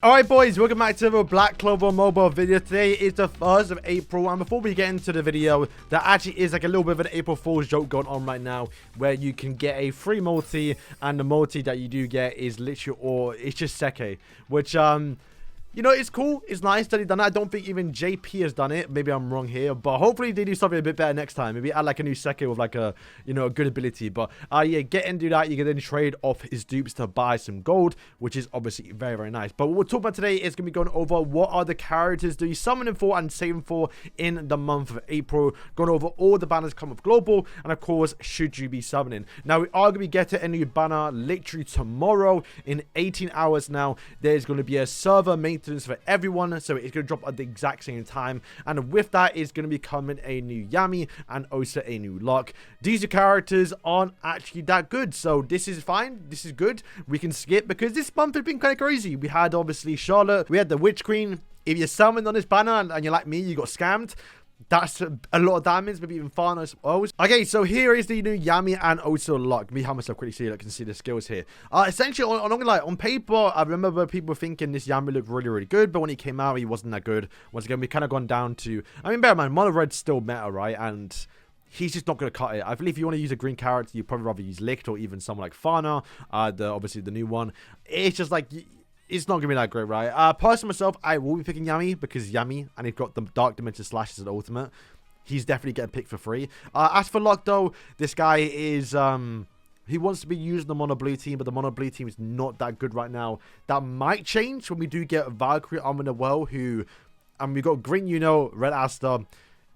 Alright boys, welcome back to the Black Clover mobile video. Today is the 1st of April, and before we get into the video, there actually is like a little bit of an April Fool's joke going on right now, where you can get a free multi, and the multi that you do get is literally, or it's just Seke, which you know, it's cool, it's nice that he done that. I don't think even JP has done it. Maybe I'm wrong here, but hopefully they do something a bit better next time. Maybe add like a new Seke with like a, you know, a good ability. But yeah, get and do that. You can then trade off his dupes to buy some gold, which is obviously very, very nice. But what we'll talk about today is going to be going over what are the characters do you summon them for and save them for in the month of April. Going over all the banners come with global, and of course, should you be summoning. Now, we are going to be getting a new banner literally tomorrow in 18 hours now. There's going to be a server maintenance for everyone, so it's going to drop at the exact same time, and with that is going to be coming a new Yami and also a new Luck. These characters aren't actually that good, so this is fine, this is good, we can skip because this month has been kind of crazy. We had obviously Charlotte, we had the Witch Queen. If you're summoned on this banner and you're like me, you got scammed. That's a lot of damage, maybe even far, I suppose. Okay, so here is the new Yami and also Luck. Let me have myself quickly see, I can see the skills here. Essentially, on paper, I remember people thinking this Yami looked really, really good, but when he came out, he wasn't that good. Once again, we kind of gone down to, I mean, bear in mind, Mono Red's still meta, right? And he's just not going to cut it. I believe if you want to use a green character, you'd probably rather use Licht or even someone like Fana, obviously the new one. It's just like, it's not going to be that great, right? Personally, myself, I will be picking Yami because Yami, and he's got the Dark Dimension Slash as an ultimate. He's definitely getting picked for free. As for Luck, though, this guy is, he wants to be using the mono blue team, but the mono blue team is not that good right now. That might change when we do get Valkyrie Armor well, who, and we got Green, you know, Red Asta.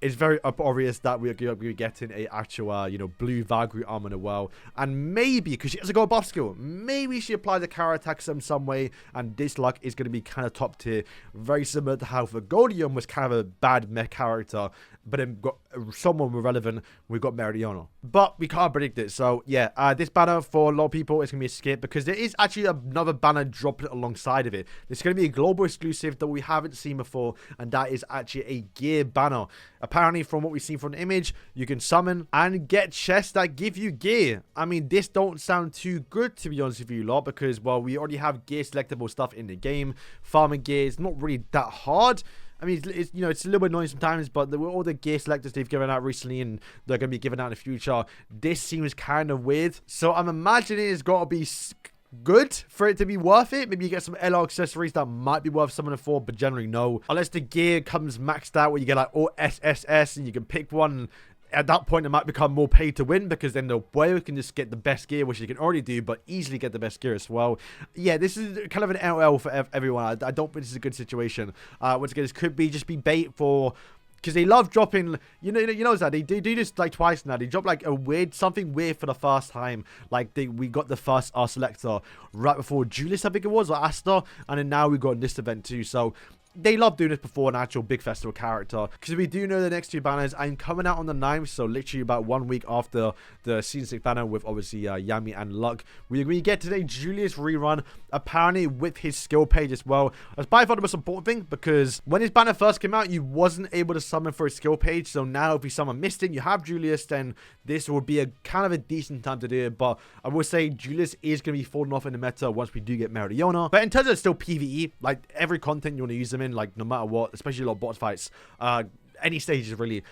It's very obvious that we're going to be getting a actual, you know, blue Valkyrie Armor well. And maybe, because she has a gold buff skill, maybe she applies a counter attack some way, and this Luck is going to be kind of top tier. Very similar to how Vergodium was kind of a bad mech character, but then got someone relevant, we've got Mereoleona. But we can't predict it, so yeah, this banner for a lot of people is going to be a skip, because there is actually another banner dropping alongside of it. It's going to be a global exclusive that we haven't seen before, and that is actually a gear banner. Apparently, from what we've seen from the image, you can summon and get chests that give you gear. I mean, this don't sound too good, to be honest with you lot, because, well, we already have gear selectable stuff in the game. Farming gear is not really that hard. I mean, it's, you know, it's a little bit annoying sometimes, but all the gear selectors they've given out recently and they're going to be given out in the future, this seems kind of weird. So I'm imagining it's got to be good for it to be worth it. Maybe you get some LR accessories that might be worth summoning for, but generally no. Unless the gear comes maxed out where you get like all SSS and you can pick one. At that point, it might become more pay to win, because then the player can just get the best gear, which you can already do, but easily get the best gear as well. Yeah, this is kind of an LL for everyone. I don't think this is a good situation. Once again, this could be just be bait for, because they love dropping, you know that they do this like twice now. They drop like something weird for the first time. Like we got the first R selector right before Julius, I think it was, or Asta, and then now we got this event too. So they love doing this before an actual big festival character, because we do know the next two banners I'm coming out on the 9th, so literally about 1 week after the season 6 banner with obviously Yami and Luck. We get today Julius Rerun, apparently with his skill page as well. That's by far the most important thing, because when his banner first came out, you wasn't able to summon for his skill page. So now if someone missed it, you have Julius, then this would be a kind of a decent time to do it. But I will say Julius is going to be falling off in the meta once we do get Mereoleona. But in terms of still PvE, like every content you want to use them in, like no matter what, especially a lot of boss fights, any stages really,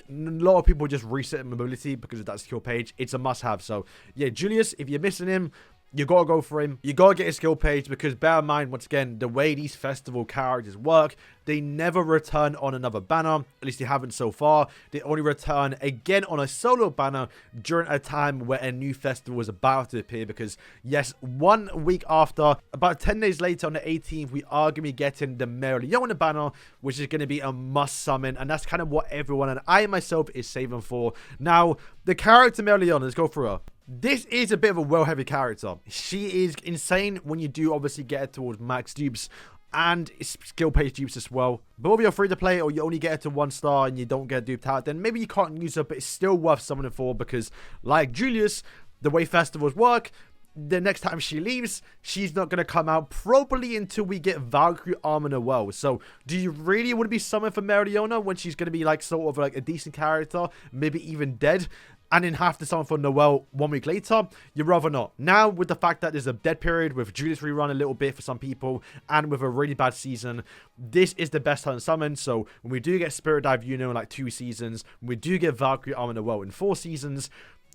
a lot of people just reset mobility because of that skill page. It's a must-have. So yeah, Julius, if you're missing him, you gotta go for him. You gotta get his skill page, because bear in mind, once again, the way these festival characters work, they never return on another banner. At least they haven't so far. They only return again on a solo banner during a time where a new festival is about to appear. Because yes, 1 week after, about 10 days later on the 18th, we are gonna be getting the Mereoleona banner, which is gonna be a must summon, and that's kind of what everyone and I myself is saving for. Now, the character Mereoleona, let's go through her. This is a bit of a well-heavy character. She is insane when you do obviously get her towards max dupes and skill page dupes as well. But if you're free to play or you only get her to 1 star and you don't get duped out, then maybe you can't use her, but it's still worth summoning for, because like Julius, the way festivals work, the next time she leaves, she's not going to come out properly until we get Valkyrie Armor well. So do you really want to be summoned for Mereoleona when she's going to be like sort of like a decent character, maybe even dead? and then have to summon for Noelle 1 week later, you'd rather not. Now, with the fact that there's a dead period with Julius Rerun a little bit for some people, and with a really bad season, this is the best time to summon. So when we do get Spirit Dive in like 2 seasons, when we do get Valkyrie Armor Noelle in 4 seasons,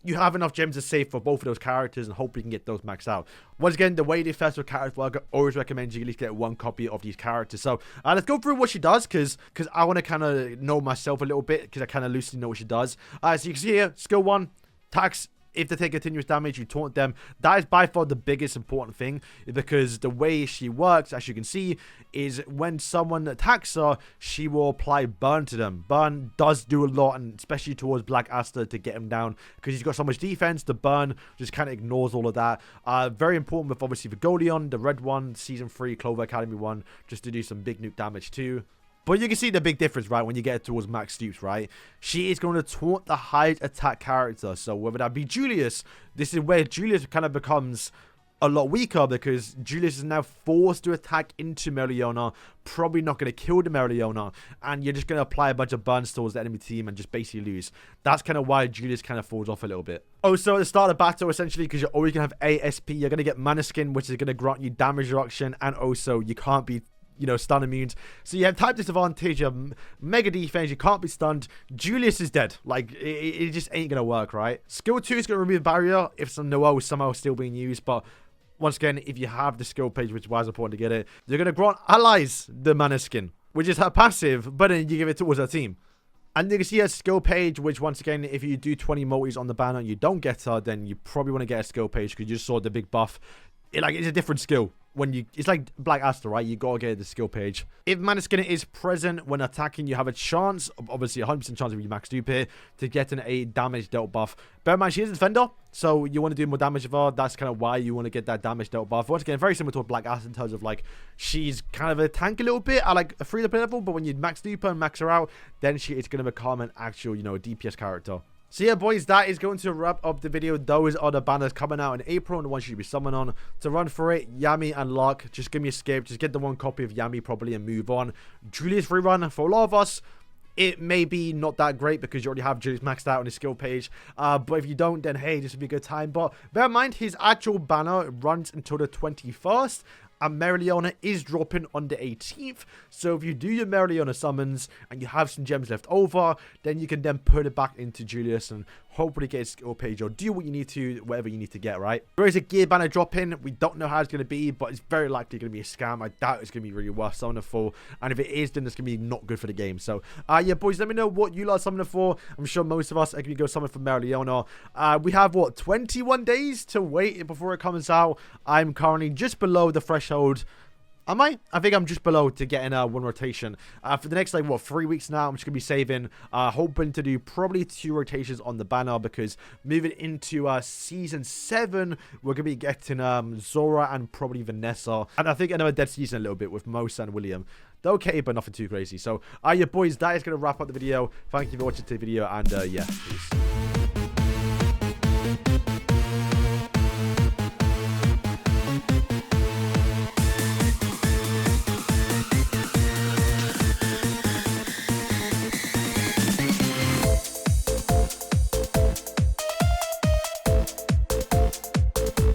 you have enough gems to save for both of those characters and hope you can get those maxed out. Once again, the way the festival characters work, I always recommend you at least get 1 copy of these characters. So let's go through what she does, because I want to kind of know myself a little bit, because I kind of loosely know what she does. So you can see here, skill 1, attacks. If they take continuous damage, you taunt them. That is by far the biggest important thing, because the way she works, as you can see, is when someone attacks her, she will apply burn to them. Burn does do a lot, and especially towards Black Asta to get him down, because he's got so much defense. The burn just kind of ignores all of that. Very important with obviously the Goleon, the red one, Season 3, Clover Academy 1, just to do some big nuke damage too. But you can see the big difference, right, when you get towards max Stoops, right? She is going to taunt the highest attack character. So whether that be Julius, this is where Julius kind of becomes a lot weaker, because Julius is now forced to attack into Mereoleona, probably not going to kill the Mereoleona, and you're just going to apply a bunch of burns towards the enemy team and just basically lose. That's kind of why Julius kind of falls off a little bit. Also, at the start of battle, essentially, because you're always going to have ASP, you're going to get Mana Skin, which is going to grant you damage reduction, and also you can't be stun immunes. So you have type disadvantage, you have mega defense, you can't be stunned. Julius is dead. Like, it just ain't gonna work, right? Skill 2 is gonna remove barrier if some Noelle is somehow still being used, but once again, if you have the skill page, which is why it's important to get it, you're gonna grant allies the Mana Skin, which is her passive, but then you give it towards her team. And you can see a skill page, which once again, if you do 20 multis on the banner and you don't get her, then you probably want to get a skill page, because you just saw the big buff. It's a different skill. It's like Black Asta, right? You gotta get the skill page. If Mana Skin is present when attacking, you have a chance, obviously 100% chance if you max dupe here, to get an 8 damage dealt buff. Bear in mind, she is a defender, so you want to do more damage of her. That's kind of why you want to get that damage dealt buff. Once again, very similar to Black Asta in terms of like, she's kind of a tank a little bit at like a free-to-play level, but when you max dupe her and max her out, then she is gonna become an actual, DPS character. So yeah, boys, that is going to wrap up the video. Those are the banners coming out in April, and the ones you should be summoned on. To run for it, Yami and Lark, just give me a skip. Just get the 1 copy of Yami probably and move on. Julius Rerun, for a lot of us, it may be not that great because you already have Julius maxed out on his skill page. But if you don't, then hey, this would be a good time. But bear in mind, his actual banner runs until the 21st. And Mereoleona is dropping on the 18th. So if you do your Mereoleona summons and you have some gems left over, then you can then put it back into Julius and hopefully get a skill page or do what you need to, whatever you need to get, right? There is a gear banner dropping. We don't know how it's going to be, but it's very likely going to be a scam. I doubt it's going to be really worth summoning for. And if it is, then it's going to be not good for the game. So, yeah, boys, let me know what you like summoning for. I'm sure most of us are going to go summon for Mereoleona. We have, what, 21 days to wait before it comes out. I'm currently just below the threshold. Am I? I think I'm just below to getting 1 rotation. For the next, like, what, 3 weeks now, I'm just going to be saving. Hoping to do probably 2 rotations on the banner, because moving into Season 7, we're going to be getting Zora and probably Vanessa. And I think another dead season a little bit with Mos and William. They're okay, but nothing too crazy. So, yeah, boys, that is going to wrap up the video. Thank you for watching the video, and, yeah, peace.